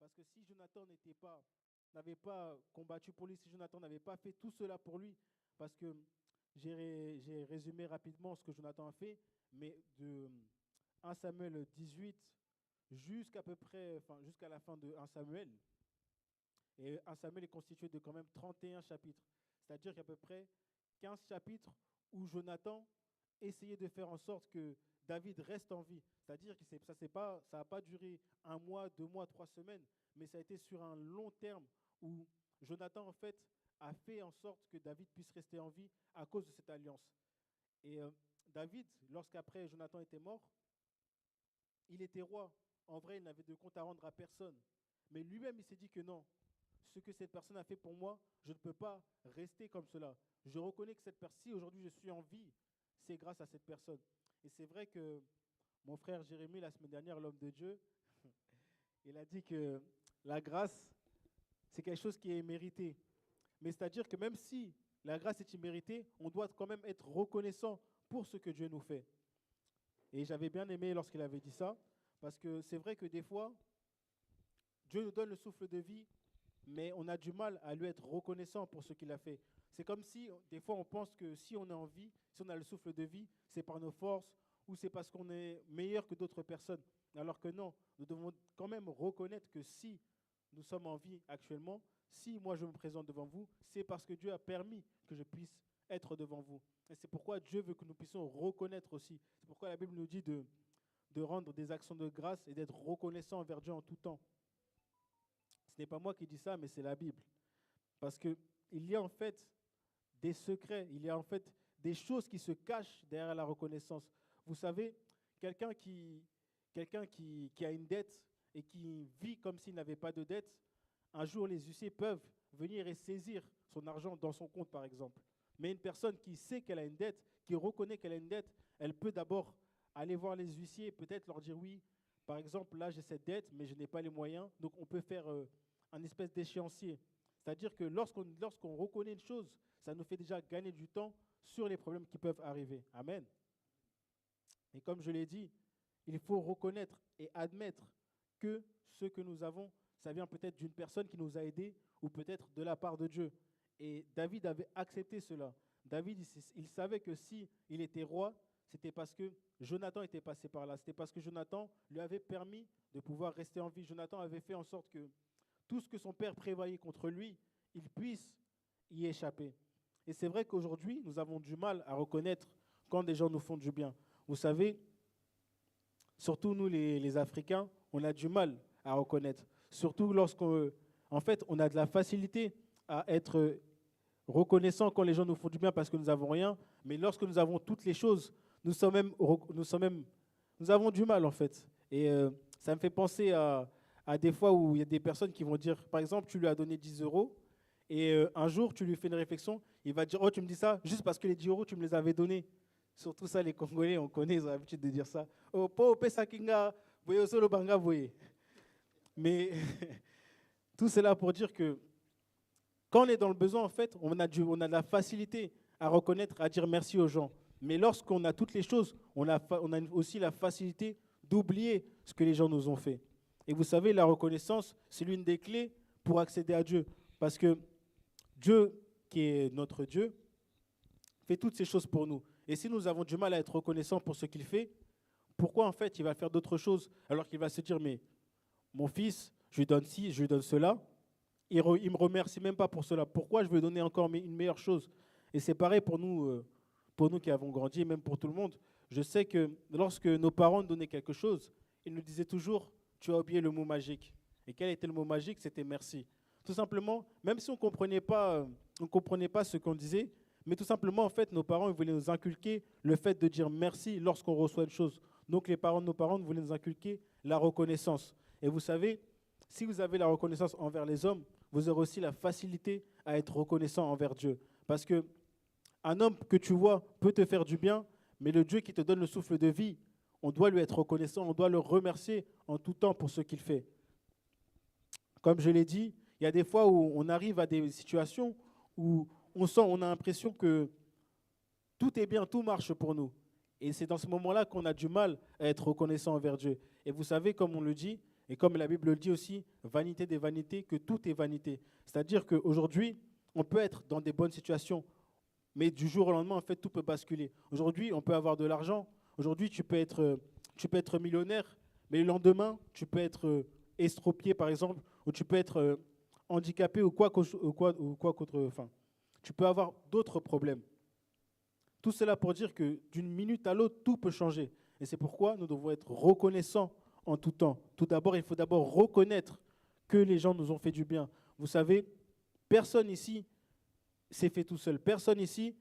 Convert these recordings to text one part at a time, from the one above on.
Parce que si Jonathan n'avait pas combattu pour lui, si Jonathan n'avait pas fait tout cela pour lui, parce que j'ai résumé rapidement ce que Jonathan a fait, mais de 1 Samuel 18 jusqu'à peu près, enfin, jusqu'à la fin de 1 Samuel, et 1 Samuel est constitué de quand même 31 chapitres. C'est-à-dire qu'il y a à peu près 15 chapitres où Jonathan essayait de faire en sorte que David reste en vie. C'est-à-dire que ça n'a pas duré 1 mois, 2 mois, 3 semaines, mais ça a été sur un long terme où Jonathan, en fait, a fait en sorte que David puisse rester en vie à cause de cette alliance. Et David, lorsqu'après Jonathan était mort, il était roi. En vrai, il n'avait de compte à rendre à personne. Mais lui-même, il s'est dit que non, ce que cette personne a fait pour moi, je ne peux pas rester comme cela. Je reconnais que cette personne, si aujourd'hui je suis en vie, c'est grâce à cette personne. Et c'est vrai que mon frère Jérémie, la semaine dernière, l'homme de Dieu, il a dit que la grâce, c'est quelque chose qui est mérité. Mais c'est-à-dire que même si la grâce est imméritée, on doit quand même être reconnaissant pour ce que Dieu nous fait. Et j'avais bien aimé lorsqu'il avait dit ça, parce que c'est vrai que des fois, Dieu nous donne le souffle de vie, mais on a du mal à lui être reconnaissant pour ce qu'il a fait. C'est comme si, des fois, on pense que si on est en vie, si on a le souffle de vie, c'est par nos forces ou c'est parce qu'on est meilleur que d'autres personnes. Alors que non, nous devons quand même reconnaître que si nous sommes en vie actuellement, si moi je me présente devant vous, c'est parce que Dieu a permis que je puisse être devant vous. Et c'est pourquoi Dieu veut que nous puissions reconnaître aussi. C'est pourquoi la Bible nous dit de rendre des actions de grâce et d'être reconnaissant envers Dieu en tout temps. Ce n'est pas moi qui dis ça, mais c'est la Bible. Parce qu'il y a en fait des secrets, il y a en fait des choses qui se cachent derrière la reconnaissance. Vous savez, quelqu'un qui a une dette et qui vit comme s'il n'avait pas de dette, un jour les huissiers peuvent venir et saisir son argent dans son compte, par exemple. Mais une personne qui sait qu'elle a une dette, qui reconnaît qu'elle a une dette, elle peut d'abord aller voir les huissiers et peut-être leur dire oui, par exemple, là j'ai cette dette, mais je n'ai pas les moyens, donc on peut faire un espèce d'échéancier. C'est-à-dire que lorsqu'on reconnaît une chose, ça nous fait déjà gagner du temps sur les problèmes qui peuvent arriver. Amen. Et comme je l'ai dit, il faut reconnaître et admettre que ce que nous avons, ça vient peut-être d'une personne qui nous a aidés ou peut-être de la part de Dieu. Et David avait accepté cela. David, il savait que si il était roi, c'était parce que Jonathan était passé par là. C'était parce que Jonathan lui avait permis de pouvoir rester en vie. Jonathan avait fait en sorte que tout ce que son père prévoyait contre lui, il puisse y échapper. Et c'est vrai qu'aujourd'hui, nous avons du mal à reconnaître quand des gens nous font du bien. Vous savez, surtout nous les Africains, on a du mal à reconnaître. Surtout lorsqu'on en fait, on a de la facilité à être reconnaissant quand les gens nous font du bien parce que nous n'avons rien, mais lorsque nous avons toutes les choses, nous avons du mal en fait. Et ça me fait penser à des fois où il y a des personnes qui vont dire, par exemple, tu lui as donné 10 euros et un jour tu lui fais une réflexion, il va dire, oh tu me dis ça juste parce que les 10 euros tu me les avais donnés. Surtout ça, les Congolais, on connaît, ils ont l'habitude de dire ça. Oh, po pesa kinga, voyez solo banga voyez. Mais tout cela pour dire que quand on est dans le besoin, en fait, on a de la facilité à reconnaître, à dire merci aux gens. Mais lorsqu'on a toutes les choses, on a aussi la facilité d'oublier ce que les gens nous ont fait. Et vous savez, la reconnaissance, c'est l'une des clés pour accéder à Dieu. Parce que Dieu, qui est notre Dieu, fait toutes ces choses pour nous. Et si nous avons du mal à être reconnaissants pour ce qu'il fait, pourquoi en fait il va faire d'autres choses alors qu'il va se dire, mais mon fils, je lui donne ci, je lui donne cela, il ne me remercie même pas pour cela. Pourquoi je veux donner encore une meilleure chose? Et c'est pareil pour nous qui avons grandi, et même pour tout le monde. Je sais que lorsque nos parents nous donnaient quelque chose, ils nous disaient toujours, tu as oublié le mot magique. Et quel était le mot magique? C'était merci. Tout simplement, même si on ne comprenait pas ce qu'on disait, mais tout simplement, en fait, nos parents ils voulaient nous inculquer le fait de dire merci lorsqu'on reçoit une chose. Donc les parents de nos parents voulaient nous inculquer la reconnaissance. Et vous savez, si vous avez la reconnaissance envers les hommes, vous aurez aussi la facilité à être reconnaissant envers Dieu. Parce que un homme que tu vois peut te faire du bien, mais le Dieu qui te donne le souffle de vie, on doit lui être reconnaissant, on doit le remercier en tout temps pour ce qu'il fait. Comme je l'ai dit, il y a des fois où on arrive à des situations où on a l'impression que tout est bien, tout marche pour nous. Et c'est dans ce moment-là qu'on a du mal à être reconnaissant envers Dieu. Et vous savez, comme on le dit, Et comme la Bible le dit aussi, vanité des vanités, que tout est vanité. C'est-à-dire qu'aujourd'hui, on peut être dans des bonnes situations, mais du jour au lendemain, en fait, tout peut basculer. Aujourd'hui, on peut avoir de l'argent. Aujourd'hui, tu peux être millionnaire, mais le lendemain, tu peux être estropié, par exemple, ou tu peux être handicapé ou quoi qu'autre. Enfin, tu peux avoir d'autres problèmes. Tout cela pour dire que d'une minute à l'autre, tout peut changer. Et c'est pourquoi nous devons être reconnaissants en tout temps. Tout d'abord, il faut d'abord reconnaître que les gens nous ont fait du bien. Vous savez, personne ici s'est fait tout seul. Personne ici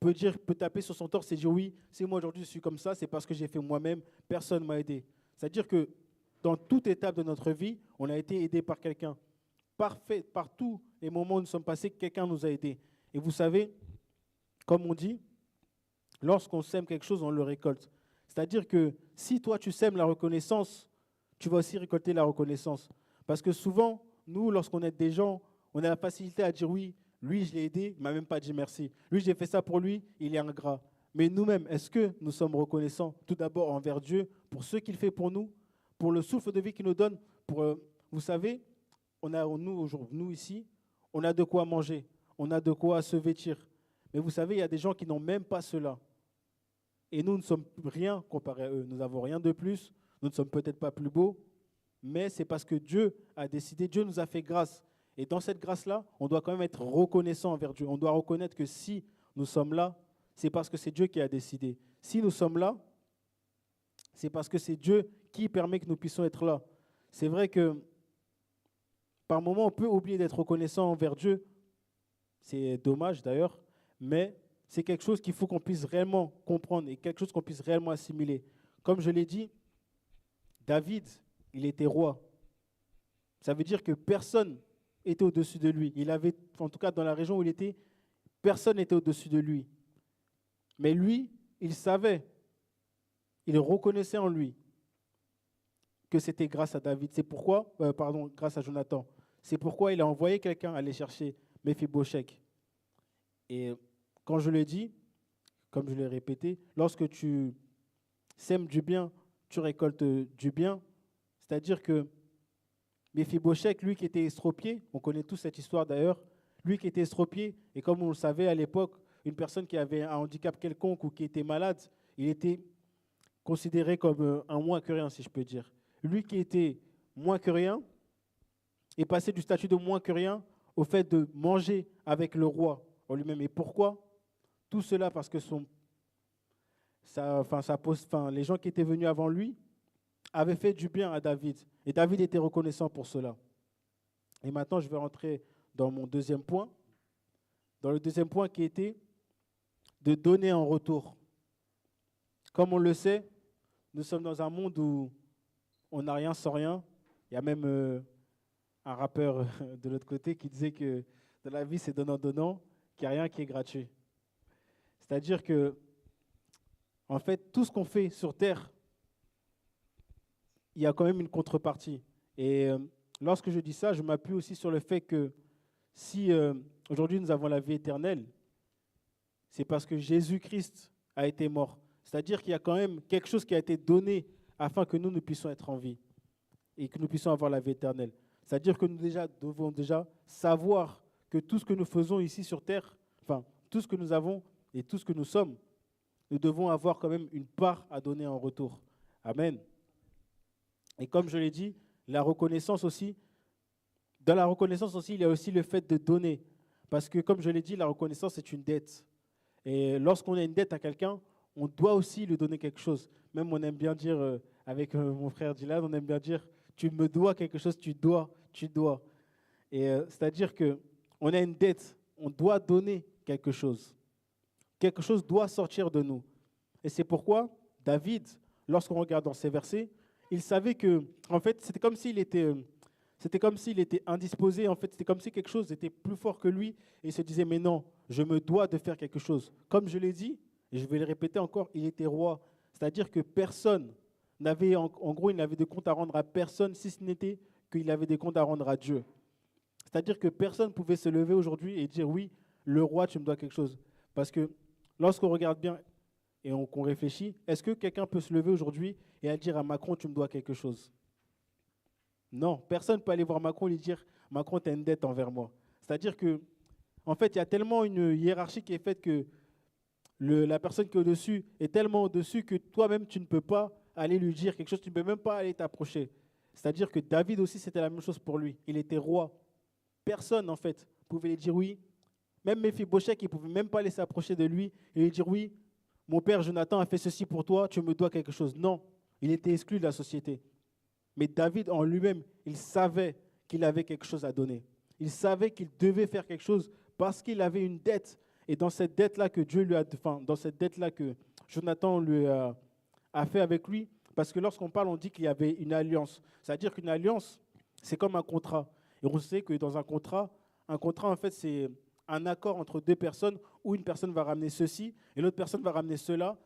peut taper sur son torse et dire oui, c'est moi aujourd'hui je suis comme ça, c'est parce que j'ai fait moi-même, personne ne m'a aidé. C'est-à-dire que dans toute étape de notre vie, on a été aidé par quelqu'un. Par tous les moments où nous sommes passés, quelqu'un nous a aidés. Et vous savez, comme on dit, lorsqu'on sème quelque chose, on le récolte. C'est-à-dire que si toi tu sèmes la reconnaissance, tu vas aussi récolter la reconnaissance. Parce que souvent, nous, lorsqu'on aide des gens, on a la facilité à dire oui, lui je l'ai aidé, il ne m'a même pas dit merci. Lui j'ai fait ça pour lui, il est ingrat. Mais nous-mêmes, est-ce que nous sommes reconnaissants tout d'abord envers Dieu pour ce qu'il fait pour nous, pour le souffle de vie qu'il nous donne, vous savez, nous ici, on a de quoi manger, on a de quoi se vêtir. Mais vous savez, il y a des gens qui n'ont même pas cela. Et nous ne sommes rien comparé à eux. Nous n'avons rien de plus. Nous ne sommes peut-être pas plus beaux. Mais c'est parce que Dieu a décidé, Dieu nous a fait grâce. Et dans cette grâce-là, on doit quand même être reconnaissant envers Dieu. On doit reconnaître que si nous sommes là, c'est parce que c'est Dieu qui a décidé. Si nous sommes là, c'est parce que c'est Dieu qui permet que nous puissions être là. C'est vrai que par moments, on peut oublier d'être reconnaissant envers Dieu. C'est dommage d'ailleurs. Mais c'est quelque chose qu'il faut qu'on puisse réellement comprendre et quelque chose qu'on puisse réellement assimiler. Comme je l'ai dit, David, il était roi. Ça veut dire que personne était au-dessus de lui. Il avait, en tout cas dans la région où il était, personne n'était au-dessus de lui. Mais lui, il savait, il reconnaissait en lui que c'était grâce à David. C'est pourquoi, grâce à Jonathan. C'est pourquoi il a envoyé quelqu'un aller chercher Méphibosheth. Et quand je le dis, comme je l'ai répété, lorsque tu sèmes du bien, tu récoltes du bien. C'est-à-dire que Méphibosheth, lui qui était estropié, on connaît tous cette histoire d'ailleurs, lui qui était estropié, et comme on le savait à l'époque, une personne qui avait un handicap quelconque ou qui était malade, il était considéré comme un moins que rien, si je peux dire. Lui qui était moins que rien est passé du statut de moins que rien au fait de manger avec le roi en lui-même. Et pourquoi? Tout cela parce que les gens qui étaient venus avant lui avaient fait du bien à David. Et David était reconnaissant pour cela. Et maintenant, je vais rentrer dans mon deuxième point. Dans le deuxième point qui était de donner en retour. Comme on le sait, nous sommes dans un monde où on n'a rien sans rien. Il y a même un rappeur de l'autre côté qui disait que dans la vie, c'est donnant-donnant, qu'il n'y a rien qui est gratuit. C'est-à-dire que, en fait, tout ce qu'on fait sur Terre, il y a quand même une contrepartie. Et lorsque je dis ça, je m'appuie aussi sur le fait que si aujourd'hui nous avons la vie éternelle, c'est parce que Jésus-Christ a été mort. C'est-à-dire qu'il y a quand même quelque chose qui a été donné afin que nous puissions être en vie et que nous puissions avoir la vie éternelle. C'est-à-dire que nous devons déjà savoir que tout ce que nous faisons ici sur Terre, enfin, tout ce que nous avons et tout ce que nous sommes, nous devons avoir quand même une part à donner en retour. Amen. Et comme je l'ai dit, la reconnaissance aussi, dans la reconnaissance aussi, il y a aussi le fait de donner. Parce que comme je l'ai dit, la reconnaissance est une dette. Et lorsqu'on a une dette à quelqu'un, on doit aussi lui donner quelque chose. Même on aime bien dire, avec mon frère Dylan, on aime bien dire, tu me dois quelque chose, tu dois. Et c'est-à-dire qu'on a une dette, on doit donner quelque chose. Quelque chose doit sortir de nous. Et c'est pourquoi David, lorsqu'on regarde dans ces versets, il savait que, en fait, c'était comme s'il était indisposé. En fait, c'était comme si quelque chose était plus fort que lui. Et il se disait, mais non, je me dois de faire quelque chose. Comme je l'ai dit, et je vais le répéter encore, il était roi. C'est-à-dire que personne n'avait, en gros, il n'avait de compte à rendre à personne, si ce n'était qu'il avait des comptes à rendre à Dieu. C'est-à-dire que personne pouvait se lever aujourd'hui et dire, oui, le roi, tu me dois quelque chose. Parce que lorsqu'on regarde bien, et qu'on réfléchit, est-ce que quelqu'un peut se lever aujourd'hui et dire à Macron, tu me dois quelque chose? Non, personne ne peut aller voir Macron et lui dire, Macron, tu as une dette envers moi. C'est-à-dire que, en fait, il y a tellement une hiérarchie qui est faite que la personne qui est au-dessus est tellement au-dessus que toi-même, tu ne peux pas aller lui dire quelque chose, tu ne peux même pas aller t'approcher. C'est-à-dire que David aussi, c'était la même chose pour lui. Il était roi. Personne, en fait, pouvait lui dire oui. Même Méphibosheth, il ne pouvait même pas aller s'approcher de lui et lui dire oui, mon père Jonathan a fait ceci pour toi, tu me dois quelque chose. Non, il était exclu de la société. Mais David, en lui-même, il savait qu'il avait quelque chose à donner. Il savait qu'il devait faire quelque chose parce qu'il avait une dette. Et dans cette dette-là que Dieu lui a, enfin, dans cette dette-là que Jonathan lui a fait avec lui, parce que lorsqu'on parle, on dit qu'il y avait une alliance. C'est-à-dire qu'une alliance, c'est comme un contrat. Et on sait que dans un contrat, en fait, c'est un accord entre deux personnes où une personne va ramener ceci et l'autre personne va ramener cela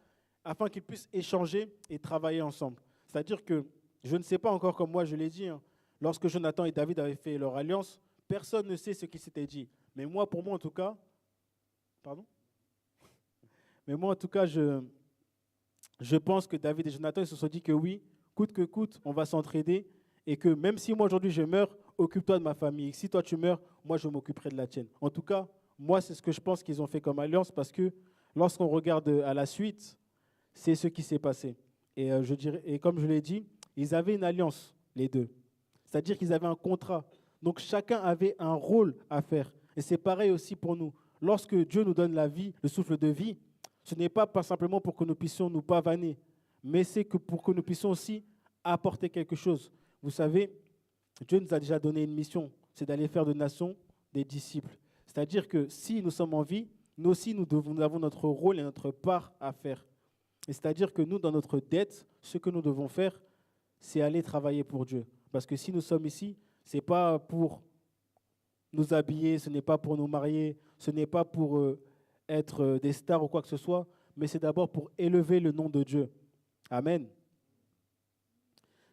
afin qu'ils puissent échanger et travailler ensemble. C'est-à-dire que je ne sais pas encore, comme moi je l'ai dit, hein, lorsque Jonathan et David avaient fait leur alliance, personne ne sait ce qui s'était dit. Mais moi, pour moi en tout cas, pardon? Mais moi en tout cas, je pense que David et Jonathan ils se sont dit que oui, coûte que coûte, on va s'entraider et que même si moi aujourd'hui je meurs, occupe-toi de ma famille. Si toi tu meurs, moi je m'occuperai de la tienne. En tout cas, moi c'est ce que je pense qu'ils ont fait comme alliance parce que lorsqu'on regarde à la suite, c'est ce qui s'est passé. Et, je dirais, et comme je l'ai dit, ils avaient une alliance, les deux. C'est-à-dire qu'ils avaient un contrat. Donc chacun avait un rôle à faire. Et c'est pareil aussi pour nous. Lorsque Dieu nous donne la vie, le souffle de vie, ce n'est pas simplement pour que nous puissions nous pavaner, mais c'est que pour que nous puissions aussi apporter quelque chose. Vous savez, Dieu nous a déjà donné une mission, c'est d'aller faire de nations des disciples. C'est-à-dire que si nous sommes en vie, nous aussi, nous avons notre rôle et notre part à faire. Et c'est-à-dire que nous, dans notre dette, ce que nous devons faire, c'est aller travailler pour Dieu. Parce que si nous sommes ici, ce n'est pas pour nous habiller, ce n'est pas pour nous marier, ce n'est pas pour être des stars ou quoi que ce soit, mais c'est d'abord pour élever le nom de Dieu. Amen.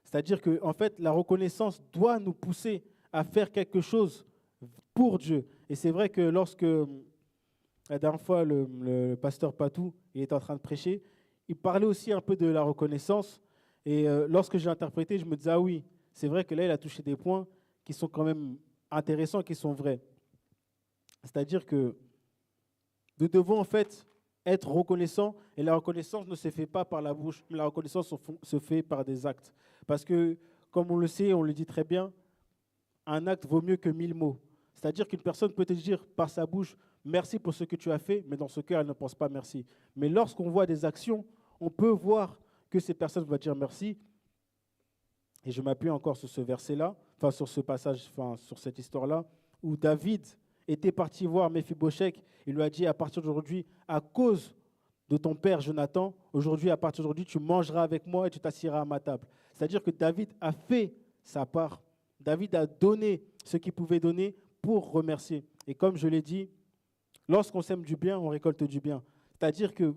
C'est-à-dire que, en fait, la reconnaissance doit nous pousser à faire quelque chose pour Dieu. Et c'est vrai que lorsque, la dernière fois, le pasteur Patou il était en train de prêcher, il parlait aussi un peu de la reconnaissance. Et lorsque j'ai interprété, je me disais, ah oui, c'est vrai que là, il a touché des points qui sont quand même intéressants, qui sont vrais. C'est-à-dire que nous devons en fait être reconnaissants et la reconnaissance ne se fait pas par la bouche, mais la reconnaissance se fait par des actes. Parce que, comme on le sait, on le dit très bien, un acte vaut mieux que 1000 mots. C'est-à-dire qu'une personne peut te dire par sa bouche, merci pour ce que tu as fait, mais dans ce cœur, elle ne pense pas merci. Mais lorsqu'on voit des actions, on peut voir que ces personnes vont dire merci. Et je m'appuie encore sur ce verset-là, enfin sur ce passage, enfin sur cette histoire-là, où David était parti voir Méphibosheth. Il lui a dit, à partir d'aujourd'hui, à cause de ton père Jonathan, aujourd'hui, à partir d'aujourd'hui, tu mangeras avec moi et tu t'assiras à ma table. C'est-à-dire que David a fait sa part. David a donné ce qu'il pouvait donner pour remercier. Et comme je l'ai dit, lorsqu'on sème du bien, on récolte du bien. C'est-à-dire que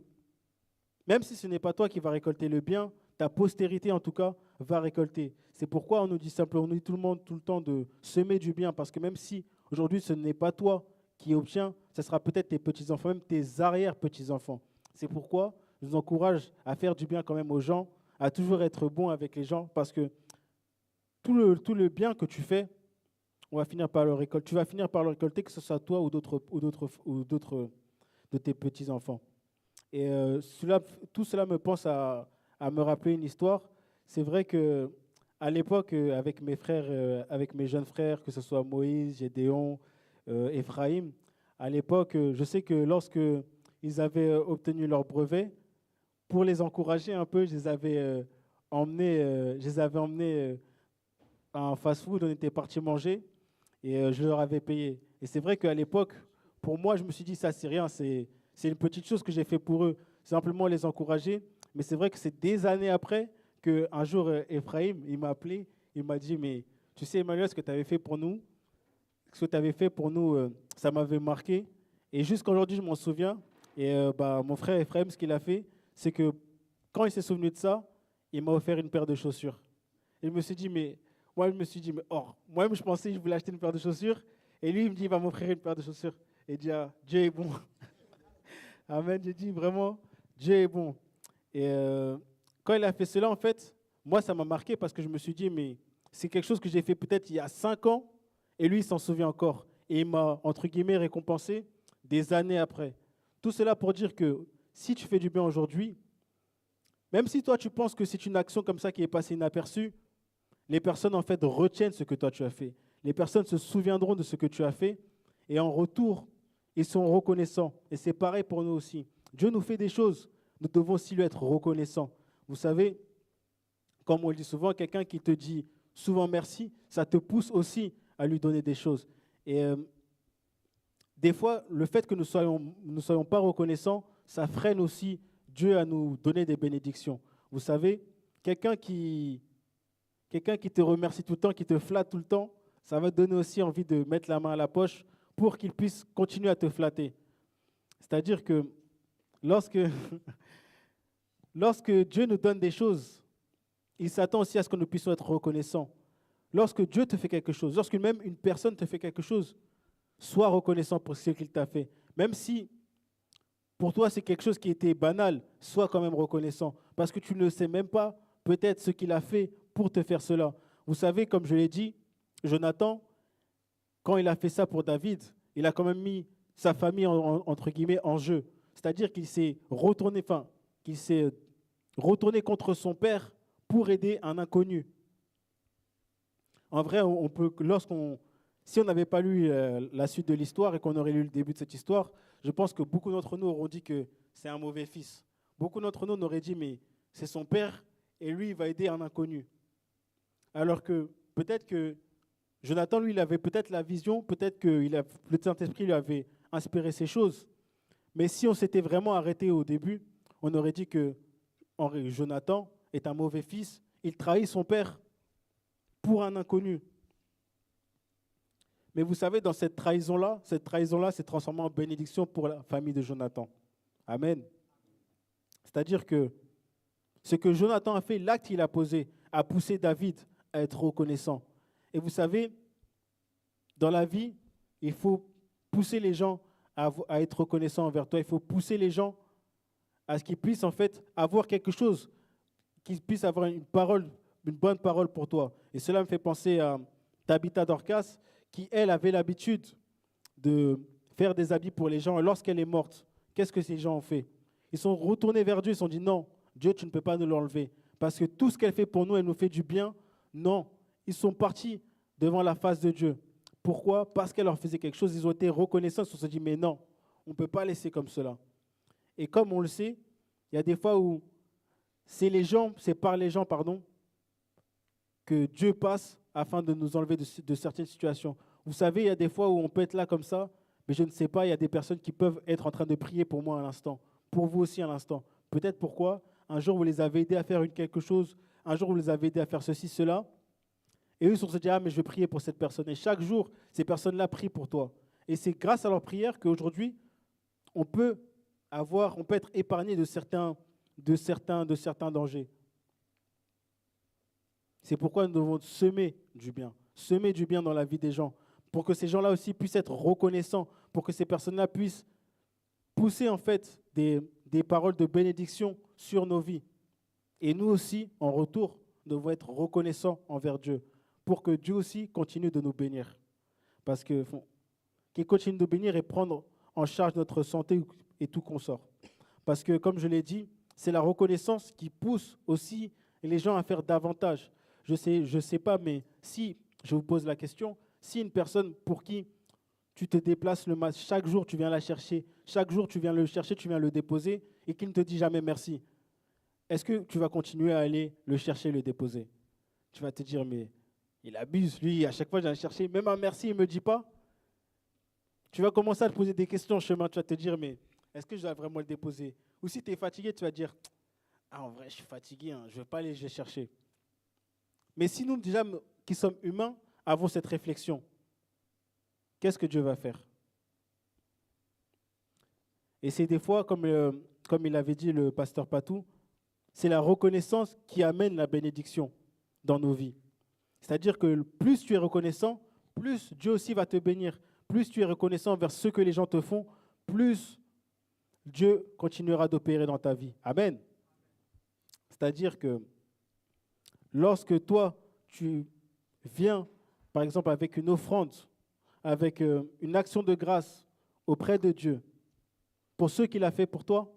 même si ce n'est pas toi qui vas récolter le bien, ta postérité en tout cas va récolter. C'est pourquoi on nous dit simplement, on nous dit tout le monde tout le temps de semer du bien, parce que même si aujourd'hui ce n'est pas toi qui obtiens, ce sera peut-être tes petits-enfants, même tes arrière-petits-enfants. C'est pourquoi je vous encourage à faire du bien quand même aux gens, à toujours être bon avec les gens, parce que tout le bien que tu fais, on va finir par le récolter. Tu vas finir par le récolter, que ce soit toi ou d'autres de tes petits-enfants. Et tout cela me pense à me rappeler une histoire. C'est vrai que à l'époque, avec mes frères, avec mes jeunes frères, que ce soit Moïse, Gédéon, Ephraïm, à l'époque, je sais que lorsque ils avaient obtenu leur brevet, pour les encourager un peu, je les avais emmenés à un fast-food, on était partis manger et je leur avais payé. Et c'est vrai qu'à l'époque, pour moi, je me suis dit, ça, c'est rien, c'est une petite chose que j'ai fait pour eux, simplement les encourager. Mais c'est vrai que c'est des années après qu'un jour, Ephraïm, il m'a appelé, il m'a dit, mais tu sais, Emmanuel, ce que tu avais fait pour nous, ça m'avait marqué. Et jusqu'à aujourd'hui, je m'en souviens. Et mon frère Ephraïm, ce qu'il a fait, c'est que quand il s'est souvenu de ça, il m'a offert une paire de chaussures. Et moi, je me suis dit, mais moi-même, je pensais que je voulais acheter une paire de chaussures. Et lui, il me dit, il va m'offrir une paire de chaussures. Et il dit, ah, Dieu est bon. Amen. J'ai dit, vraiment, Dieu est bon. Et quand il a fait cela, en fait, moi, ça m'a marqué parce que je me suis dit, mais c'est quelque chose que j'ai fait peut-être il y a 5 ans, et lui, il s'en souvient encore. Et il m'a, entre guillemets, récompensé des années après. Tout cela pour dire que si tu fais du bien aujourd'hui, même si toi, tu penses que c'est une action comme ça qui est passée inaperçue, les personnes, en fait, retiennent ce que toi, tu as fait. Les personnes se souviendront de ce que tu as fait, et en retour, ils sont reconnaissants. Et c'est pareil pour nous aussi. Dieu nous fait des choses, nous devons aussi lui être reconnaissants. Vous savez, comme on le dit souvent, quelqu'un qui te dit souvent merci, ça te pousse aussi à lui donner des choses. Et des fois, le fait que nous ne soyons pas reconnaissants, ça freine aussi Dieu à nous donner des bénédictions. Vous savez, quelqu'un qui, quelqu'un qui te remercie tout le temps, qui te flatte tout le temps, ça va te donner aussi envie de mettre la main à la poche pour qu'il puisse continuer à te flatter. C'est-à-dire que lorsque, lorsque Dieu nous donne des choses, il s'attend aussi à ce que nous puissions être reconnaissants. Lorsque Dieu te fait quelque chose, lorsque même une personne te fait quelque chose, sois reconnaissant pour ce qu'il t'a fait. Même si pour toi c'est quelque chose qui était banal, sois quand même reconnaissant. Parce que tu ne sais même pas peut-être ce qu'il a fait pour te faire cela. Vous savez, comme je l'ai dit, Jonathan, quand il a fait ça pour David, il a quand même mis sa famille entre guillemets en jeu. C'est-à-dire qu'il s'est retourné, enfin, qu'il s'est retourné contre son père pour aider un inconnu. En vrai, on peut, si on n'avait pas lu la suite de l'histoire et qu'on aurait lu le début de cette histoire, je pense que beaucoup d'entre nous auront dit que c'est un mauvais fils. Beaucoup d'entre nous auraient dit, mais c'est son père et lui, il va aider un inconnu. Alors que peut-être que Jonathan, lui, il avait peut-être la vision, peut-être que le Saint-Esprit lui avait inspiré ces choses. Mais si on s'était vraiment arrêté au début, on aurait dit que Jonathan est un mauvais fils, il trahit son père pour un inconnu. Mais vous savez, dans cette trahison-là s'est transformée en bénédiction pour la famille de Jonathan. Amen. C'est-à-dire que ce que Jonathan a fait, l'acte qu'il a posé, a poussé David à être reconnaissant. Et vous savez, dans la vie, il faut pousser les gens à être reconnaissants envers toi. Il faut pousser les gens à ce qu'ils puissent en fait avoir quelque chose, qu'ils puissent avoir une bonne parole pour toi. Et cela me fait penser à Tabitha Dorcas, qui, elle, avait l'habitude de faire des habits pour les gens. Et lorsqu'elle est morte, qu'est-ce que ces gens ont fait? Ils sont retournés vers Dieu, ils se sont dit, non, Dieu, tu ne peux pas nous l'enlever. Parce que tout ce qu'elle fait pour nous, elle nous fait du bien. Non, ils sont partis devant la face de Dieu. Pourquoi? Parce qu'elle leur faisait quelque chose, ils ont été reconnaissants, ils se sont dit, mais non, on ne peut pas laisser comme cela. Et comme on le sait, il y a des fois où c'est par les gens, que Dieu passe afin de nous enlever de certaines situations. Vous savez, il y a des fois où on peut être là comme ça, mais je ne sais pas, il y a des personnes qui peuvent être en train de prier pour moi à l'instant, pour vous aussi à l'instant. Peut-être pourquoi un jour vous les avez aidés à faire quelque chose, un jour vous les avez aidés à faire ceci, cela, et eux ils se sont dit, ah mais je vais prier pour cette personne. Et chaque jour, ces personnes-là prient pour toi. Et c'est grâce à leur prière qu'aujourd'hui, on peut être épargné de certains dangers. C'est pourquoi nous devons semer du bien dans la vie des gens, pour que ces gens-là aussi puissent être reconnaissants, pour que ces personnes-là puissent pousser en fait des paroles de bénédiction sur nos vies. Et nous aussi, en retour, devons être reconnaissants envers Dieu, pour que Dieu aussi continue de nous bénir. Parce qu'il continue de nous bénir et prendre en charge notre santé et tout consort. Parce que, comme je l'ai dit, c'est la reconnaissance qui pousse aussi les gens à faire davantage. Je sais pas, mais si, je vous pose la question, si une personne pour qui tu te déplaces le matin, chaque jour tu viens la chercher, chaque jour tu viens le chercher, tu viens le déposer, et qui ne te dit jamais merci, est-ce que tu vas continuer à aller le chercher, le déposer? Tu vas te dire, mais il abuse, lui, à chaque fois je viens le chercher, même un merci, il ne me dit pas. Tu vas commencer à te poser des questions en chemin, tu vas te dire, mais est-ce que je dois vraiment le déposer? Ou si tu es fatigué, tu vas dire, ah en vrai, je suis fatigué, hein, je ne vais pas aller le chercher. Mais si nous, déjà, qui sommes humains, avons cette réflexion, qu'est-ce que Dieu va faire? Et c'est des fois, comme il avait dit le pasteur Patou, c'est la reconnaissance qui amène la bénédiction dans nos vies. C'est-à-dire que plus tu es reconnaissant, plus Dieu aussi va te bénir. Plus tu es reconnaissant vers ce que les gens te font, plus Dieu continuera d'opérer dans ta vie. Amen. C'est-à-dire que lorsque toi, tu viens, par exemple, avec une offrande, avec une action de grâce auprès de Dieu, pour ce qu'il a fait pour toi,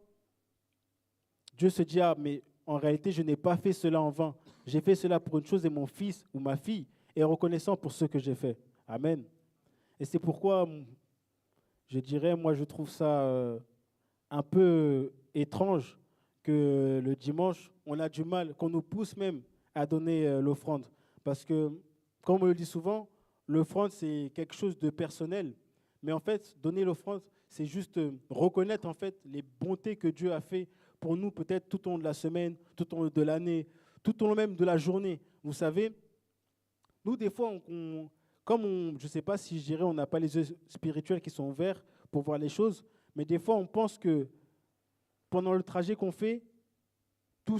Dieu se dit, ah, mais en réalité, je n'ai pas fait cela en vain. J'ai fait cela pour une chose et mon fils ou ma fille est reconnaissant pour ce que j'ai fait. Amen. Et c'est pourquoi, je dirais, moi, je trouve ça un peu étrange que le dimanche, on a du mal, qu'on nous pousse même à donner l'offrande. Parce que, comme on le dit souvent, l'offrande, c'est quelque chose de personnel. Mais en fait, donner l'offrande, c'est juste reconnaître en fait les bontés que Dieu a fait pour nous, peut-être tout au long de la semaine, tout au long de l'année, tout au long même de la journée. Vous savez, nous, des fois, je ne sais pas si je dirais, on n'a pas les yeux spirituels qui sont ouverts pour voir les choses, mais des fois, on pense que pendant le trajet qu'on fait,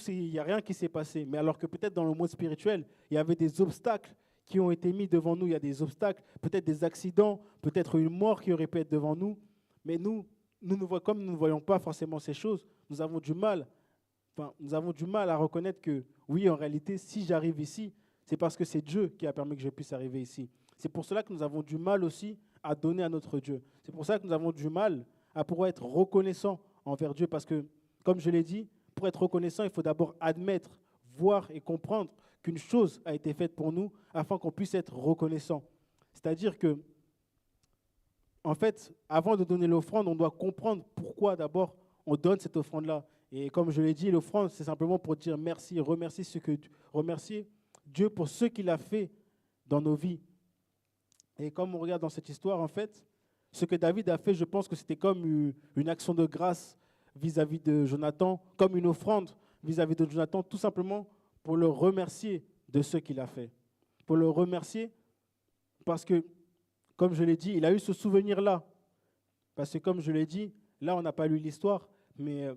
il n'y a rien qui s'est passé. Mais alors que peut-être dans le monde spirituel, il y avait des obstacles qui ont été mis devant nous. Il y a des obstacles, peut-être des accidents, peut-être une mort qui aurait pu être devant nous. Mais comme nous ne voyons pas forcément ces choses, nous avons du mal à reconnaître que, oui, en réalité, si j'arrive ici, c'est parce que c'est Dieu qui a permis que je puisse arriver ici. C'est pour cela que nous avons du mal aussi à donner à notre Dieu. C'est pour ça que nous avons du mal à pouvoir être reconnaissants envers Dieu, parce que, comme je l'ai dit, pour être reconnaissant, il faut d'abord admettre, voir et comprendre qu'une chose a été faite pour nous afin qu'on puisse être reconnaissant. C'est-à-dire que, en fait, avant de donner l'offrande, on doit comprendre pourquoi d'abord on donne cette offrande-là. Et comme je l'ai dit, l'offrande, c'est simplement pour dire merci, remercier Dieu pour ce qu'il a fait dans nos vies. Et comme on regarde dans cette histoire, en fait, ce que David a fait, je pense que c'était comme une action de grâce vis-à-vis de Jonathan, comme une offrande vis-à-vis de Jonathan, tout simplement pour le remercier de ce qu'il a fait. Pour le remercier parce que, comme je l'ai dit, il a eu ce souvenir-là. Parce que, comme je l'ai dit, là, on n'a pas lu l'histoire, mais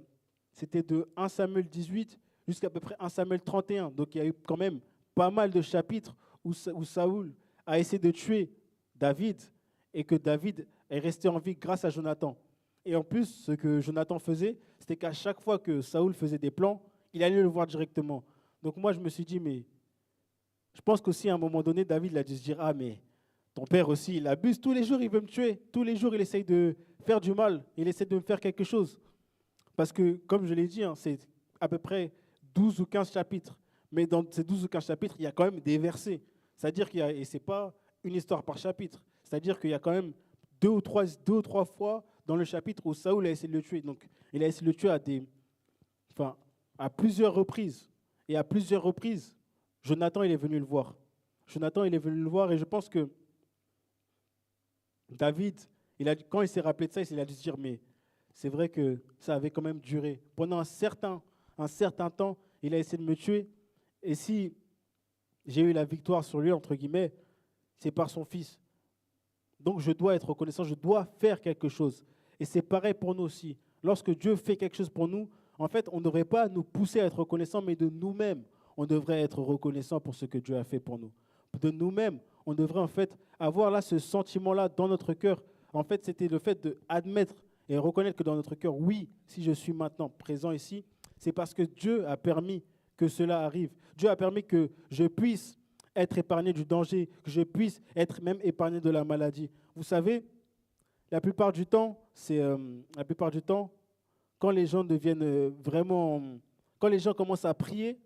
c'était de 1 Samuel 18 jusqu'à peu près 1 Samuel 31. Donc, il y a eu quand même pas mal de chapitres où Saoul a essayé de tuer David et que David est resté en vie grâce à Jonathan. Et en plus, ce que Jonathan faisait, c'était qu'à chaque fois que Saoul faisait des plans, il allait le voir directement. Donc moi, je me suis dit, mais je pense qu'aussi à un moment donné, David a dû se dire, ah mais ton père aussi, il abuse. Tous les jours, il veut me tuer. Tous les jours, il essaye de faire du mal. Il essaie de me faire quelque chose. Parce que, comme je l'ai dit, c'est à peu près 12 ou 15 chapitres. Mais dans ces 12 ou 15 chapitres, il y a quand même des versets. C'est-à-dire et ce n'est pas une histoire par chapitre. C'est-à-dire qu'il y a quand même deux ou trois fois dans le chapitre où Saoul a essayé de le tuer. Donc, il a essayé de le tuer à plusieurs reprises. Et à plusieurs reprises, Jonathan, il est venu le voir. Jonathan, il est venu le voir et je pense que David, quand il s'est rappelé de ça, il a dû se dire, mais c'est vrai que ça avait quand même duré. Pendant un certain temps, il a essayé de me tuer. Et si j'ai eu la victoire sur lui, entre guillemets, c'est par son fils. Donc je dois être reconnaissant, je dois faire quelque chose. Et c'est pareil pour nous aussi. Lorsque Dieu fait quelque chose pour nous, en fait, on ne devrait pas nous pousser à être reconnaissants, mais de nous-mêmes, on devrait être reconnaissant pour ce que Dieu a fait pour nous. De nous-mêmes, on devrait en fait avoir là ce sentiment-là dans notre cœur. En fait, c'était le fait d'admettre et reconnaître que dans notre cœur, oui, si je suis maintenant présent ici, c'est parce que Dieu a permis que cela arrive. Dieu a permis que je puisse être épargné du danger, que je puisse être même épargné de la maladie. Vous savez, la plupart du temps, quand les gens quand les gens commencent à prier,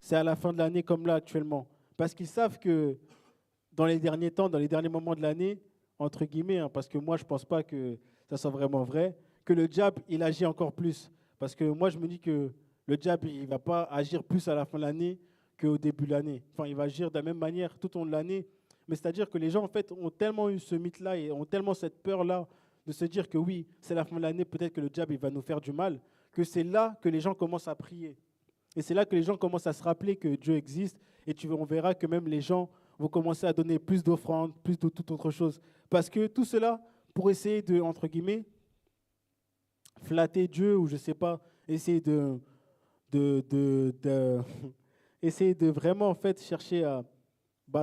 c'est à la fin de l'année comme là actuellement. Parce qu'ils savent que dans les derniers temps, dans les derniers moments de l'année, entre guillemets, parce que moi, je ne pense pas que ça soit vraiment vrai, que le diable, il agit encore plus. Parce que moi, je me dis que le diable, il ne va pas agir plus à la fin de l'année qu'au début de l'année. Enfin, il va agir de la même manière tout au long de l'année. Mais c'est-à-dire que les gens, en fait, ont tellement eu ce mythe-là et ont tellement cette peur-là de se dire que oui, c'est la fin de l'année, peut-être que le diable, il va nous faire du mal, que c'est là que les gens commencent à prier. Et c'est là que les gens commencent à se rappeler que Dieu existe. Et on verra que même les gens vont commencer à donner plus d'offrandes, plus de toute autre chose. Parce que tout cela, pour essayer de, entre guillemets, flatter Dieu, ou je ne sais pas, essayer essayer de vraiment en fait chercher à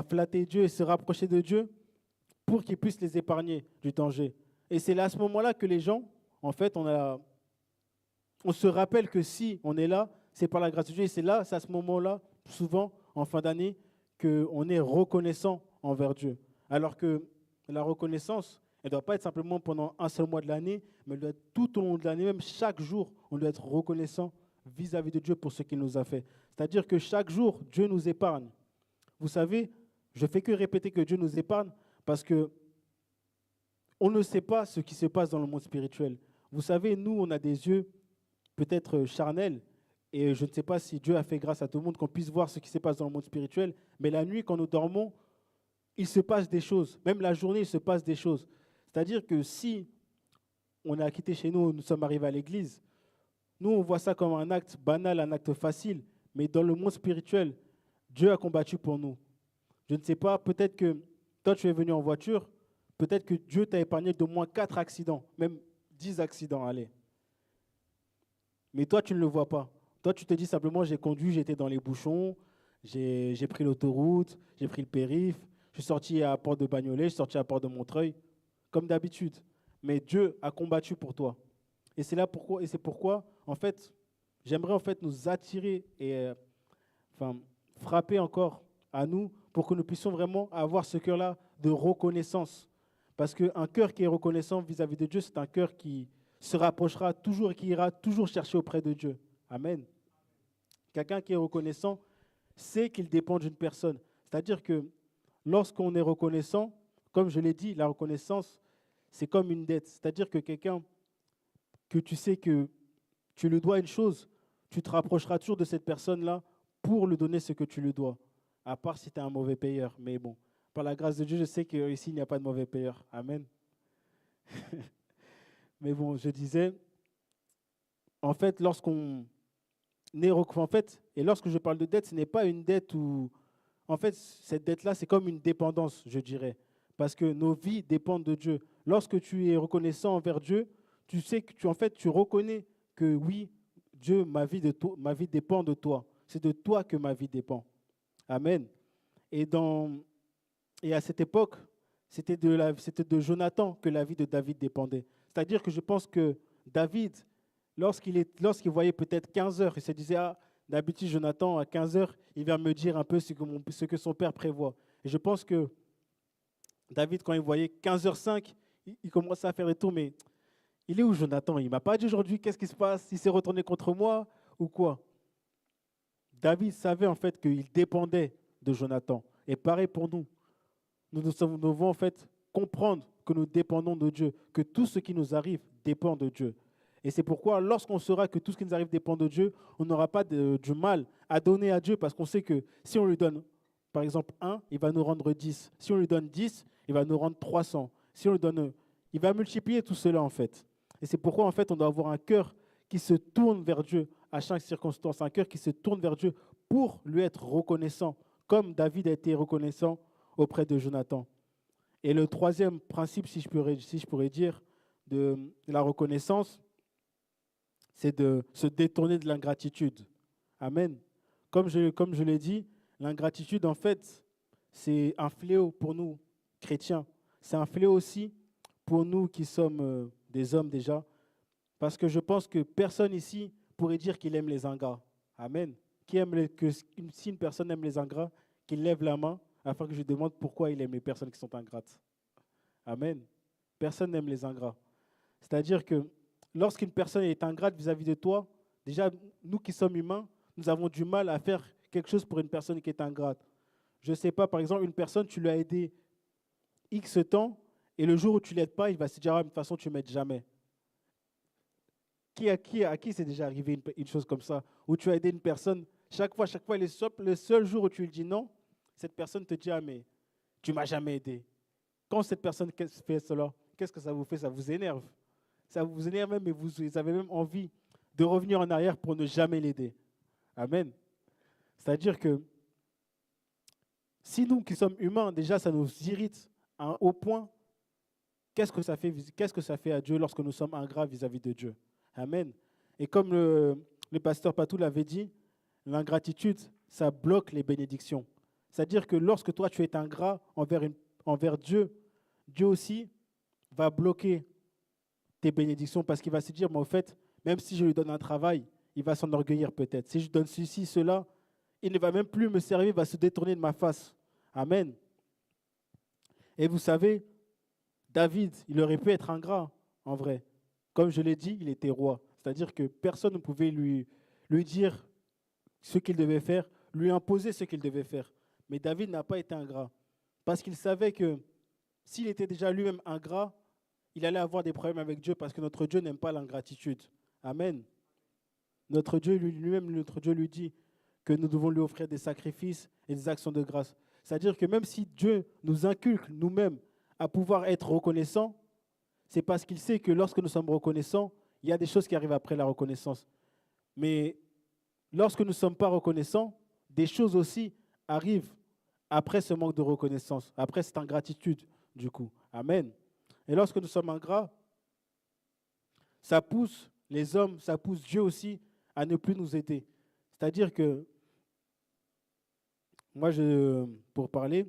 flatter Dieu et se rapprocher de Dieu pour qu'il puisse les épargner du danger. Et c'est là à ce moment-là que les gens, en fait, on se rappelle que si on est là, c'est par la grâce de Dieu. Et c'est là, c'est à ce moment-là, souvent, en fin d'année, qu'on est reconnaissant envers Dieu. Alors que la reconnaissance, elle ne doit pas être simplement pendant un seul mois de l'année, mais elle doit être tout au long de l'année, même chaque jour, on doit être reconnaissant vis-à-vis de Dieu pour ce qu'il nous a fait. C'est-à-dire que chaque jour, Dieu nous épargne. Vous savez, je ne fais que répéter que Dieu nous épargne parce que on ne sait pas ce qui se passe dans le monde spirituel. Vous savez, nous, on a des yeux peut-être charnels, et je ne sais pas si Dieu a fait grâce à tout le monde qu'on puisse voir ce qui se passe dans le monde spirituel, mais la nuit, quand nous dormons, il se passe des choses. Même la journée, il se passe des choses. C'est-à-dire que si on a quitté chez nous, nous sommes arrivés à l'église, nous, on voit ça comme un acte banal, un acte facile, mais dans le monde spirituel, Dieu a combattu pour nous. Je ne sais pas, peut-être que toi, tu es venu en voiture, peut-être que Dieu t'a épargné d'au moins 4 accidents, même 10 accidents, allez. Mais toi, tu ne le vois pas. Toi, tu te dis simplement, j'ai conduit, j'étais dans les bouchons, j'ai pris l'autoroute, j'ai pris le périph', je suis sorti à la porte de Bagnolet, je suis sorti à la porte de Montreuil, comme d'habitude. Mais Dieu a combattu pour toi. Et c'est pourquoi, en fait, j'aimerais en fait nous attirer et frapper encore à nous pour que nous puissions vraiment avoir ce cœur-là de reconnaissance. Parce qu'un cœur qui est reconnaissant vis-à-vis de Dieu, c'est un cœur qui se rapprochera toujours et qui ira toujours chercher auprès de Dieu. Amen. Quelqu'un qui est reconnaissant sait qu'il dépend d'une personne. C'est-à-dire que lorsqu'on est reconnaissant, comme je l'ai dit, la reconnaissance, c'est comme une dette. C'est-à-dire que quelqu'un que tu sais que tu lui dois une chose, tu te rapprocheras toujours de cette personne-là pour lui donner ce que tu lui dois. À part si tu es un mauvais payeur. Mais bon, par la grâce de Dieu, je sais qu'ici, il n'y a pas de mauvais payeur. Amen. Mais bon, je disais, en fait, et lorsque je parle de dette, ce n'est pas une dette où, en fait, cette dette-là, c'est comme une dépendance, je dirais, parce que nos vies dépendent de Dieu. Lorsque tu es reconnaissant envers Dieu, tu sais que tu reconnais que oui, Dieu, ma vie dépend de toi. C'est de toi que ma vie dépend. Amen. Et à cette époque, c'était de Jonathan que la vie de David dépendait. C'est-à-dire que je pense que David, lorsqu'il voyait peut-être 15 heures, il se disait, ah, d'habitude, Jonathan, à 15 heures, il vient me dire un peu ce que son père prévoit. Et je pense que David, quand il voyait 15h05, il commençait à faire le tour, mais il est où Jonathan? Il ne m'a pas dit aujourd'hui qu'est-ce qui se passe, il s'est retourné contre moi ou quoi? David savait en fait qu'il dépendait de Jonathan. Et pareil pour nous. Nous devons en fait comprendre que nous dépendons de Dieu, que tout ce qui nous arrive dépend de Dieu. Et c'est pourquoi, lorsqu'on saura que tout ce qui nous arrive dépend de Dieu, on n'aura pas du mal à donner à Dieu, parce qu'on sait que si on lui donne, par exemple, 1, il va nous rendre 10. Si on lui donne 10, il va nous rendre 300. Si on lui donne, il va multiplier tout cela, en fait. Et c'est pourquoi, en fait, on doit avoir un cœur qui se tourne vers Dieu à chaque circonstance, un cœur qui se tourne vers Dieu pour lui être reconnaissant, comme David a été reconnaissant auprès de Jonathan. Et le troisième principe, si je pourrais dire, de la reconnaissance, c'est de se détourner de l'ingratitude. Amen. Comme je l'ai dit, l'ingratitude, en fait, c'est un fléau pour nous, chrétiens. C'est un fléau aussi pour nous qui sommes des hommes déjà, parce que je pense que personne ici pourrait dire qu'il aime les ingrats. Amen. Si une personne aime les ingrats, qu'il lève la main afin que je demande pourquoi il aime les personnes qui sont ingrates. Amen. Personne n'aime les ingrats. C'est-à-dire que lorsqu'une personne est ingrate vis-à-vis de toi, déjà, nous qui sommes humains, nous avons du mal à faire quelque chose pour une personne qui est ingrate. Je ne sais pas, par exemple, une personne, tu l'as aidé X temps, et le jour où tu ne l'aides pas, il va se dire, ah, de toute façon, tu ne m'aides jamais. À qui c'est déjà arrivé une chose comme ça, où tu as aidé une personne, chaque fois, le seul jour où tu lui dis non, cette personne te dit, ah, mais tu ne m'as jamais aidé. Quand cette personne fait cela, qu'est-ce que ça vous fait? Ça vous énerve. Ça vous énerve même, et vous avez même envie de revenir en arrière pour ne jamais l'aider. Amen. C'est-à-dire que si nous qui sommes humains, déjà, ça nous irrite au point, qu'est-ce que ça fait à Dieu lorsque nous sommes ingrats vis-à-vis de Dieu? Amen. Et comme le pasteur Patou l'avait dit, l'ingratitude, ça bloque les bénédictions. C'est-à-dire que lorsque toi, tu es ingrat envers Dieu, Dieu aussi va bloquer tes bénédictions parce qu'il va se dire, mais au fait, même si je lui donne un travail, il va s'enorgueillir peut-être. Si je donne ceci, cela, il ne va même plus me servir, il va se détourner de ma face. Amen. Et vous savez, David, il aurait pu être ingrat, en vrai. Comme je l'ai dit, il était roi. C'est-à-dire que personne ne pouvait lui dire ce qu'il devait faire, lui imposer ce qu'il devait faire. Mais David n'a pas été ingrat. Parce qu'il savait que s'il était déjà lui-même ingrat, il allait avoir des problèmes avec Dieu parce que notre Dieu n'aime pas l'ingratitude. Amen. Notre Dieu lui-même, notre Dieu lui dit que nous devons lui offrir des sacrifices et des actions de grâce. C'est-à-dire que même si Dieu nous inculque nous-mêmes à pouvoir être reconnaissants, c'est parce qu'il sait que lorsque nous sommes reconnaissants, il y a des choses qui arrivent après la reconnaissance. Mais lorsque nous ne sommes pas reconnaissants, des choses aussi arrivent après ce manque de reconnaissance, après cette ingratitude, du coup. Amen. Et lorsque nous sommes ingrats, ça pousse les hommes, ça pousse Dieu aussi à ne plus nous aider. C'est-à-dire que, moi, pour parler,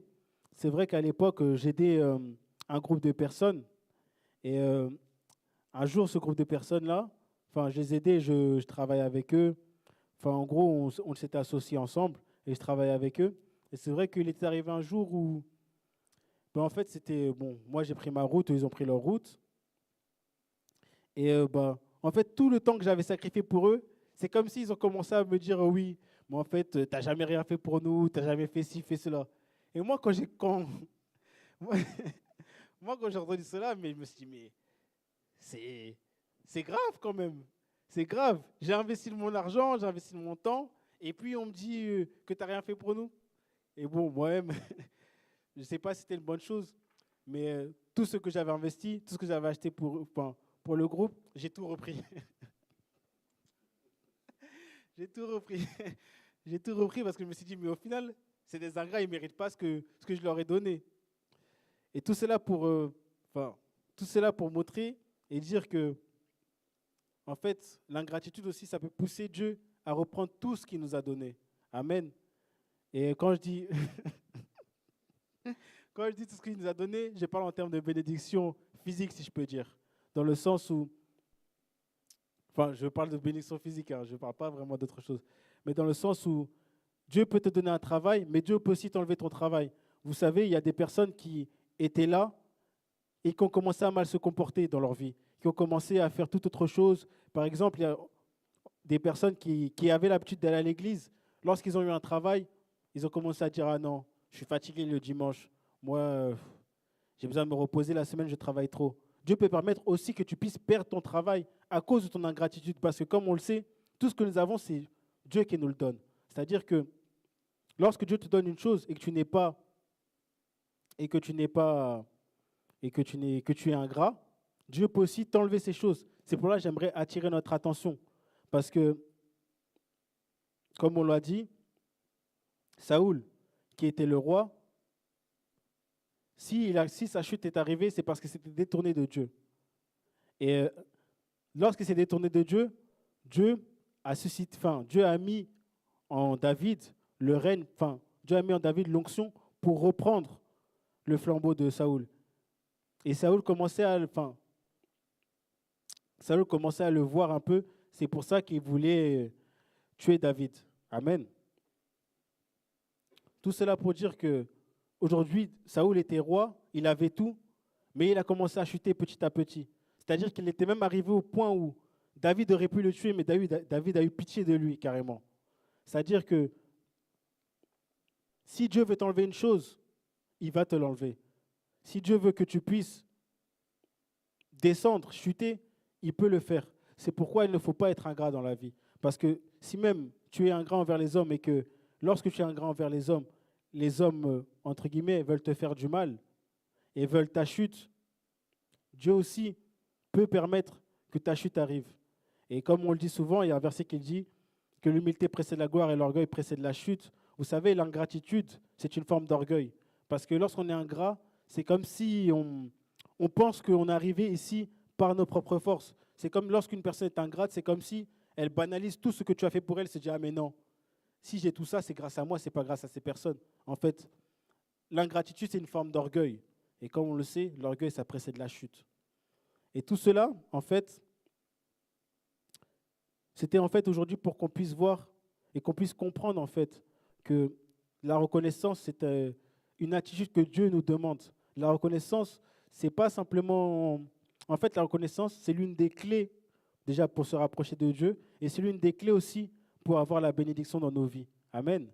c'est vrai qu'à l'époque, j'aidais un groupe de personnes. Et un jour, ce groupe de personnes-là, enfin, je les aidais, je travaillais avec eux. Enfin, en gros, on s'était associés ensemble et je travaillais avec eux. Et c'est vrai qu'il est arrivé un jour où, ben, en fait, c'était, bon, moi j'ai pris ma route, eux, ils ont pris leur route. Et ben, en fait, tout le temps que j'avais sacrifié pour eux, c'est comme s'ils ont commencé à me dire, oui, mais en fait, tu n'as jamais rien fait pour nous, tu n'as jamais fait ci, fait cela. Et moi, moi, moi, quand j'ai entendu cela, mais je me suis dit, mais c'est, c'est grave quand même. C'est grave. J'ai investi de mon argent, j'ai investi de mon temps, et puis on me dit que tu n'as rien fait pour nous. Et bon, moi-même, je ne sais pas si c'était une bonne chose, mais tout ce que j'avais investi, tout ce que j'avais acheté enfin, pour le groupe, j'ai tout repris. J'ai tout repris. J'ai tout repris parce que je me suis dit, mais au final, c'est des ingrats, ils ne méritent pas ce que je leur ai donné. Et tout cela enfin, tout cela pour montrer et dire que, en fait, l'ingratitude aussi, ça peut pousser Dieu à reprendre tout ce qu'il nous a donné. Amen. Et quand je dis, quand je dis tout ce qu'il nous a donné, je parle en termes de bénédiction physique, si je peux dire. Dans le sens où, enfin, je parle de bénédiction physique, hein, je ne parle pas vraiment d'autre chose. Mais dans le sens où Dieu peut te donner un travail, mais Dieu peut aussi t'enlever ton travail. Vous savez, il y a des personnes qui étaient là et qui ont commencé à mal se comporter dans leur vie, qui ont commencé à faire toute autre chose. Par exemple, il y a des personnes qui avaient l'habitude d'aller à l'église. Lorsqu'ils ont eu un travail, ils ont commencé à dire, ah non, je suis fatigué le dimanche. Moi, j'ai besoin de me reposer la semaine, je travaille trop. Dieu peut permettre aussi que tu puisses perdre ton travail à cause de ton ingratitude. Parce que comme on le sait, tout ce que nous avons, c'est Dieu qui nous le donne. C'est-à-dire que lorsque Dieu te donne une chose et que tu n'es pas, et que tu n'es pas, et que tu es ingrat, Dieu peut aussi t'enlever ces choses. C'est pour là que j'aimerais attirer notre attention. Parce que, comme on l'a dit, Saoul, qui était le roi, si sa chute est arrivée, c'est parce qu'il s'était détourné de Dieu. Et lorsqu'il s'est détourné de Dieu, Dieu a mis en David le règne, enfin, Dieu a mis en David l'onction pour reprendre le flambeau de Saoul. Et Saoul commençait à le voir un peu. C'est pour ça qu'il voulait tuer David. Amen. Tout cela pour dire que aujourd'hui, Saoul était roi, il avait tout, mais il a commencé à chuter petit à petit. C'est-à-dire qu'il était même arrivé au point où David aurait pu le tuer, mais David a eu pitié de lui carrément. C'est-à-dire que si Dieu veut t'enlever une chose, il va te l'enlever. Si Dieu veut que tu puisses descendre, chuter, il peut le faire. C'est pourquoi il ne faut pas être ingrat dans la vie. Parce que si même tu es ingrat envers les hommes et que lorsque tu es ingrat envers les hommes, entre guillemets, veulent te faire du mal et veulent ta chute, Dieu aussi peut permettre que ta chute arrive. Et comme on le dit souvent, il y a un verset qui dit que l'humilité précède la gloire et l'orgueil précède la chute. Vous savez, l'ingratitude, c'est une forme d'orgueil. Parce que lorsqu'on est ingrat, c'est comme si on pense qu'on est arrivé ici par nos propres forces. C'est comme lorsqu'une personne est ingrate, c'est comme si elle banalise tout ce que tu as fait pour elle, se dit, ah mais non, si j'ai tout ça, c'est grâce à moi, ce n'est pas grâce à ces personnes. En fait, l'ingratitude, c'est une forme d'orgueil. Et comme on le sait, l'orgueil, ça précède la chute. Et tout cela, en fait, C'était en fait aujourd'hui pour qu'on puisse voir et qu'on puisse comprendre en fait que la reconnaissance, c'est une attitude que Dieu nous demande. La reconnaissance, c'est pas simplement... En fait, la reconnaissance, c'est l'une des clés déjà pour se rapprocher de Dieu et c'est l'une des clés aussi pour avoir la bénédiction dans nos vies. Amen.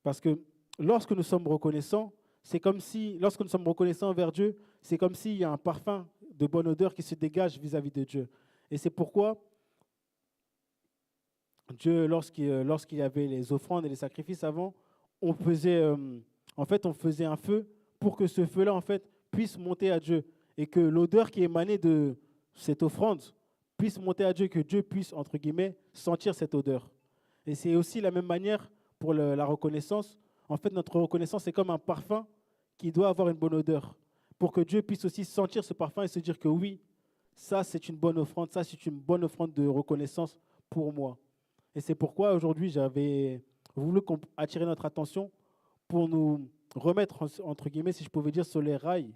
Parce que lorsque nous sommes reconnaissants, c'est comme si, lorsque nous sommes reconnaissants envers Dieu, c'est comme s'il y a un parfum de bonne odeur qui se dégage vis-à-vis de Dieu. Et c'est pourquoi Dieu, lorsqu'il y avait les offrandes et les sacrifices avant, on faisait, on faisait un feu pour que ce feu-là, en fait, puisse monter à Dieu et que l'odeur qui émanait de cette offrande puisse monter à Dieu, que Dieu puisse, entre guillemets, sentir cette odeur. Et c'est aussi la même manière pour la reconnaissance. En fait, notre reconnaissance, c'est comme un parfum qui doit avoir une bonne odeur pour que Dieu puisse aussi sentir ce parfum et se dire que oui, ça, c'est une bonne offrande, ça, c'est une bonne offrande de reconnaissance pour moi. Et c'est pourquoi aujourd'hui, j'avais voulu attirer notre attention pour nous remettre, entre guillemets, si je pouvais dire, sur les rails,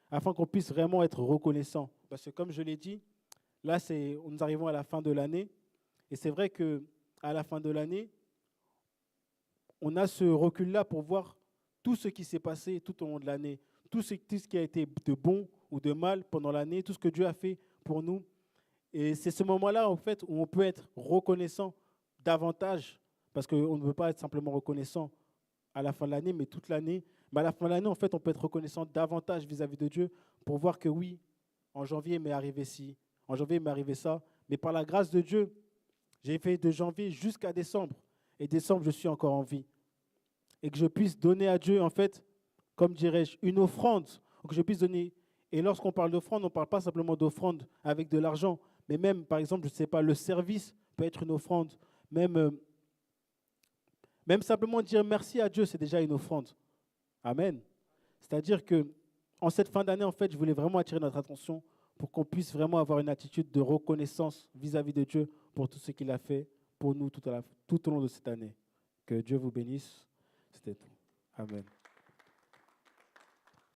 afin qu'on puisse vraiment être reconnaissant. Parce que comme je l'ai dit, là, nous arrivons à la fin de l'année. Et c'est vrai qu'à la fin de l'année, on a ce recul-là pour voir tout ce qui s'est passé tout au long de l'année, tout ce qui a été de bon ou de mal pendant l'année, tout ce que Dieu a fait pour nous. Et c'est ce moment-là, en fait, où on peut être reconnaissant davantage, parce qu'on ne veut pas être simplement reconnaissant à la fin de l'année, mais toute l'année. Mais à la fin de l'année, en fait, on peut être reconnaissant davantage vis-à-vis de Dieu pour voir que oui, en janvier, il m'est arrivé ci, en janvier, il m'est arrivé ça. Mais par la grâce de Dieu, j'ai fait de janvier jusqu'à décembre. Et décembre, je suis encore en vie. Et que je puisse donner à Dieu, en fait, comme dirais-je, une offrande. Que je puisse donner. Et lorsqu'on parle d'offrande, on ne parle pas simplement d'offrande avec de l'argent, mais même, par exemple, je ne sais pas, le service peut être une offrande. Même simplement dire merci à Dieu, c'est déjà une offrande. Amen. C'est-à-dire que en cette fin d'année, en fait, je voulais vraiment attirer notre attention pour qu'on puisse vraiment avoir une attitude de reconnaissance vis-à-vis de Dieu pour tout ce qu'il a fait pour nous tout au long de cette année. Que Dieu vous bénisse. C'était tout. Amen.